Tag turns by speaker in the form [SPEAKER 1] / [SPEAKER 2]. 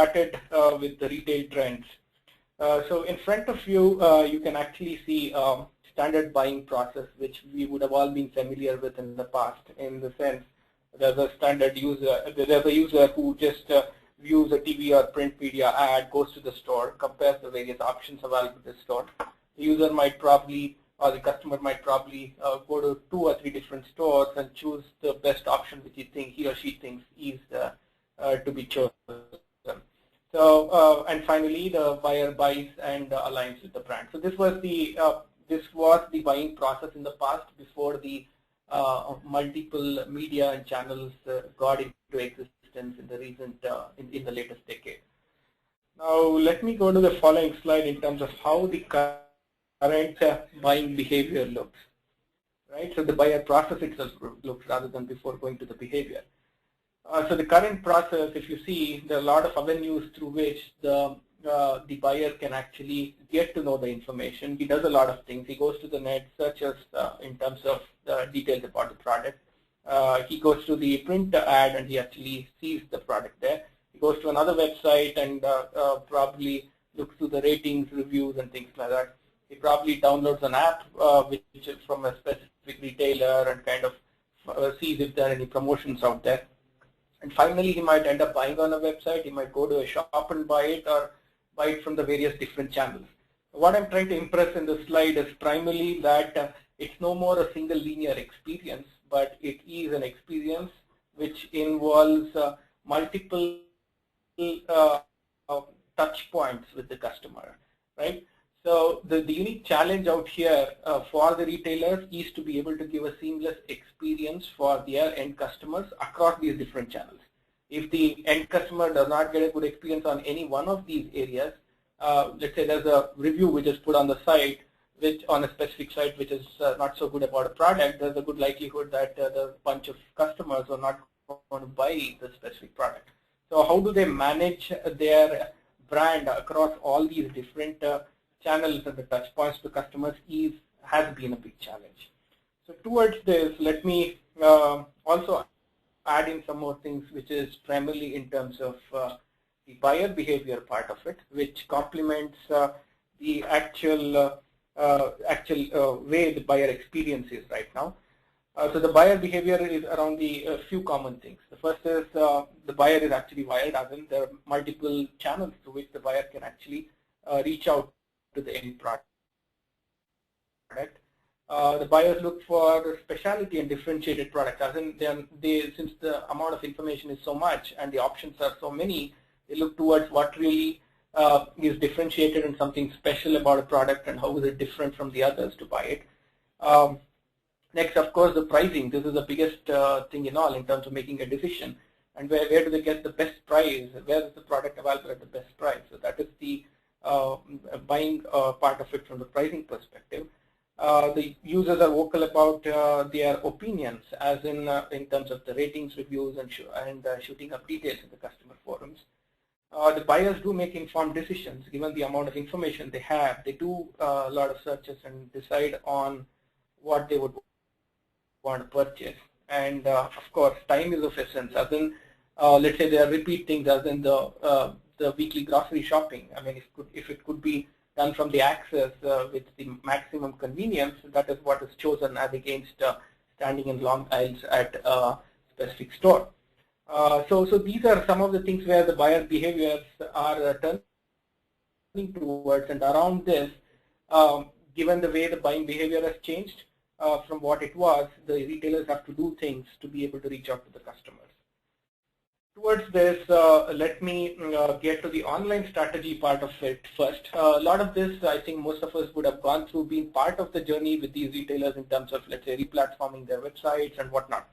[SPEAKER 1] started with the retail trends. So in front of you, you can actually see standard buying process, which we would have all been familiar with in the past. In the sense, there's a standard user. There's a user who just views a TV or print media ad, goes to the store, compares the various options available in the store. The user might probably, or the customer might probably go to 2 or 3 different stores and choose the best option which he or she thinks is to be chosen. So and finally, the buyer buys and aligns with the brand. So this was the buying process in the past before the multiple media and channels got into existence in the recent in the latest decade. Now let me go to the following slide in terms of how the current buying behavior looks. Right, so the buyer process itself looks rather than before going to the behavior. So the current process, if you see, there are a lot of avenues through which the buyer can actually get to know the information. He does a lot of things. He goes to the net, searches in terms of the details about the product. He goes to the print ad and he actually sees the product there. He goes to another website and probably looks to the ratings, reviews, and things like that. He probably downloads an app which is from a specific retailer and kind of sees if there are any promotions out there. And finally, he might end up buying on a website. He might go to a shop and buy it, or buy it from the various different channels. What I'm trying to impress in this slide is primarily that it's no more a single linear experience, but it is an experience which involves multiple touch points with the customer, right? So the unique challenge out here for the retailers is to be able to give a seamless experience for their end customers across these different channels. If the end customer does not get a good experience on any one of these areas, let's say there's a review which is put on the site, which on a specific site which is not so good about a product, there's a good likelihood that the bunch of customers are not going to buy the specific product. So how do they manage their brand across all these different channels and the touch points to customers has been a big challenge. So towards this, let me also add in some more things, which is primarily in terms of the buyer behavior part of it, which complements the actual way the buyer experience is right now. So the buyer behavior is around the few common things. The first is the buyer is actually wired, as in there are multiple channels through which the buyer can actually reach out to the end product. The buyers look for specialty and differentiated products, as in since the amount of information is so much and the options are so many, they look towards what really is differentiated and something special about a product and how is it different from the others to buy it. Next, of course, the pricing. This is the biggest thing in all in terms of making a decision. And where do they get the best price? Where is the product available at the best price? So that is the buying part of it from the pricing perspective. The users are vocal about their opinions, as in terms of the ratings, reviews, and shooting up details in the customer forums. The buyers do make informed decisions given the amount of information they have. They do a lot of searches and decide on what they would want to purchase. And of course, time is of essence. As in, let's say there are repeat things, as in the weekly grocery shopping. I mean, if it could be done from the access with the maximum convenience, that is what is chosen as against standing in long aisles at a specific store. So these are some of the things where the buyer behaviors are turning towards, and around this, given the way the buying behavior has changed from what it was, the retailers have to do things to be able to reach out to the customers. Towards this, let me get to the online strategy part of it first. A lot of this, I think most of us would have gone through, being part of the journey with these retailers in terms of, let's say, replatforming their websites and whatnot.